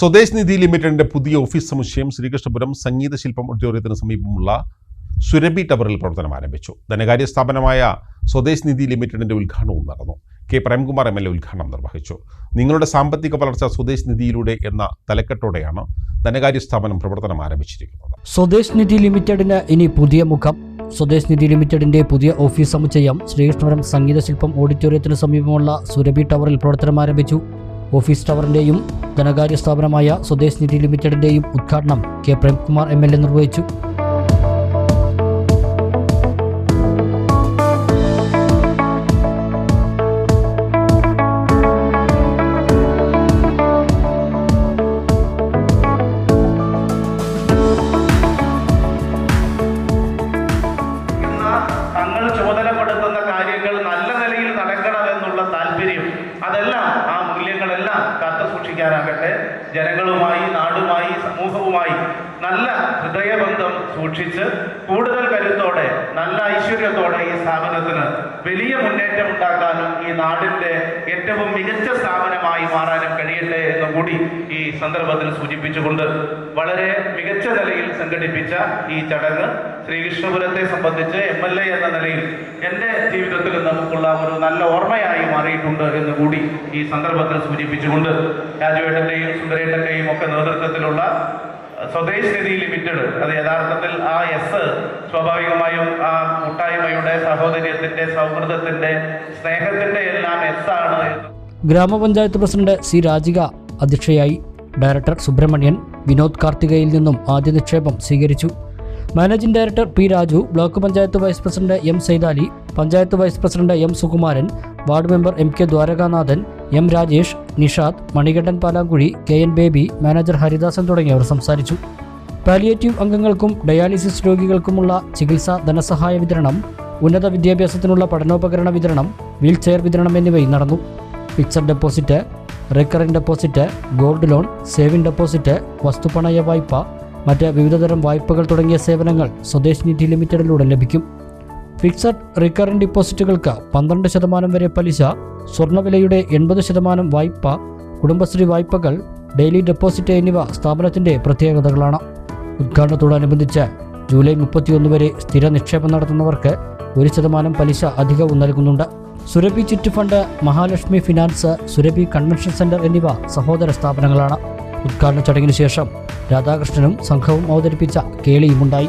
സ്വദേശ് നിധി ലിമിറ്റഡിന്റെ പുതിയ ഓഫീസ് സമുച്ചയം ശ്രീകൃഷ്ണപുരം സംഗീത ശില്പം ഓഡിറ്റോറിയത്തിന് സമീപമുള്ള സുരഭി ടവറിൽ പ്രവർത്തനം ആരംഭിച്ചു. ധനകാര്യ സ്ഥാപനമായ സ്വദേശ് നിധി ലിമിറ്റഡിന്റെ ഉദ്ഘാടനവും നടന്നു. കെ പ്രേംകുമാർ MLA ഉദ്ഘാടനം നിർവഹിച്ചു. നിങ്ങളുടെ സാമ്പത്തിക വളർച്ച സ്വദേശ് നിധിയിലൂടെ എന്ന തലക്കെട്ടോടെയാണ് ധനകാര്യ സ്ഥാപനം പ്രവർത്തനം ആരംഭിച്ചിരിക്കുന്നത്. സ്വദേശ് നിധി ലിമിറ്റഡിന് ഇനി പുതിയ മുഖം. സ്വദേശ് നിധി ലിമിറ്റഡിന്റെ പുതിയ ഓഫീസ് സമുച്ചയം ശ്രീകൃഷ്ണപുരം സംഗീത ശില്പം ഓഡിറ്റോറിയത്തിന് സമീപമുള്ള സുരഭി ടവറിൽ പ്രവർത്തനം ആരംഭിച്ചു. ഓഫീസ് ടവറിന്റെയും ധനകാര്യ സ്ഥാപനമായ സ്വദേശ് നിധി ലിമിറ്റഡിന്റെയും ഉദ്ഘാടനം കെ പ്രേംകുമാർ MLA നിർവഹിച്ചു. തങ്ങൾ ചുമതലപ്പെടുത്തുന്ന കാര്യങ്ങൾ നല്ല നിലയിൽ നടക്കണമെന്നുള്ള താല്പര്യം, അതെല്ലാം ആ മൂല്യങ്ങളെല്ലാം കാത്തു സൂക്ഷിക്കാനാകട്ടെ. ജനങ്ങളുമായി, നാടുമായി, സമൂഹവുമായി നല്ല ഹൃദയബന്ധം സൂക്ഷിച്ച് കൂടുതൽ കരുത്തോടെ, നല്ല ഐശ്വര്യത്തോടെ ഈ സ്ഥാപനത്തിന് വലിയ മുന്നേറ്റം ഉണ്ടാക്കാനും ഈ നാടിൻ്റെ ഏറ്റവും മികച്ച സ്ഥാപനമായി മാറാനും കഴിയട്ടെ എന്നുകൂടി ഈ സന്ദർഭത്തിൽ സൂചിപ്പിച്ചുകൊണ്ട് വളരെ മികച്ച നിലയിൽ സംഘടിപ്പിച്ച ഈ ചടങ്ങ് ശ്രീകൃഷ്ണപുരത്തെ സംബന്ധിച്ച് MLA എന്ന നിലയിൽ എൻ്റെ ജീവിതത്തിൽ നമുക്കുള്ള ഒരു നല്ല ഓർമ്മയായി മാറിയിട്ടുണ്ട് എന്ന് കൂടി ഈ സന്ദർഭത്തിൽ സൂചിപ്പിച്ചുകൊണ്ട് രാജുവേട്ടൻ്റെയും സുന്ദരേട്ടൻ്റെയും ഒക്കെ നേതൃത്വത്തിലുള്ള സ്വദേശ് നിധി ലിമിറ്റഡ്, അത് യഥാർത്ഥത്തിൽ ആ സ്വാഭാവികമായും ആ കൂട്ടായ്മയുടെ, സഹോദര്യത്തിൻ്റെ, സൗഹൃദത്തിൻ്റെ, സ്നേഹത്തിൻ്റെ എല്ലാം ആണ്. ഗ്രാമപഞ്ചായത്ത് പ്രസിഡന്റ് C. രാജിക അധ്യക്ഷയായി. ഡയറക്ടർ സുബ്രഹ്മണ്യൻ വിനോദ് കാർത്തികയിൽ നിന്നും ആദ്യ നിക്ഷേപം സ്വീകരിച്ചു. Managing director P. Raju, block panchayat vice president M. Saidali, panchayat vice president M. Sukumaran, ward member MK Dwarakanathan, M. Rajesh, Nishad, Manikandan Palankuzhi, KN Baby, manager Haridasan തുടങ്ങിയവർ സംസാരിച്ചു. പാലിയേറ്റീവ് അംഗങ്ങൾക്കും ഡയാലിസിസ് രോഗികൾക്കുമുള്ള ചികിത്സാ ധനസഹായ വിതരണം, ഉന്നത വിദ്യാഭ്യാസത്തിനുള്ള പഠനോപകരണ വിതരണം, വീൽ ചെയർ വിതരണം എന്നിവയും നടന്നു. Fixed deposit, recurring deposit, gold loan, saving deposit, വസ്തുപണയ വായ്പ, മറ്റ് വിവിധതരം വായ്പകൾ തുടങ്ങിയ സേവനങ്ങൾ സ്വദേശ് നിധി ലിമിറ്റഡിലൂടെ ലഭിക്കും. ഫിക്സഡ് റിക്കറിംഗ് ഡിപ്പോസിറ്റുകൾക്ക് 12% വരെ പലിശ, സ്വർണ്ണവിലയുടെ 80% വായ്പ, കുടുംബശ്രീ വായ്പകൾ, ഡെയിലി ഡെപ്പോസിറ്റ് എന്നിവ സ്ഥാപനത്തിന്റെ പ്രത്യേകതകളാണ്. ഉദ്ഘാടനത്തോടനുബന്ധിച്ച് ജൂലൈ 31 വരെ സ്ഥിര നിക്ഷേപം നടത്തുന്നവർക്ക് 1% പലിശ അധികവും നൽകുന്നുണ്ട്. Surabhi chit fund, Mahalakshmi finance, Surabhi convention centre എന്നിവ സഹോദര സ്ഥാപനങ്ങളാണ്. ഉദ്ഘാടന ചടങ്ങിന് ശേഷം രാധാകൃഷ്ണനും സംഘവും അവതരിപ്പിച്ച കേളിയുമുണ്ടായി.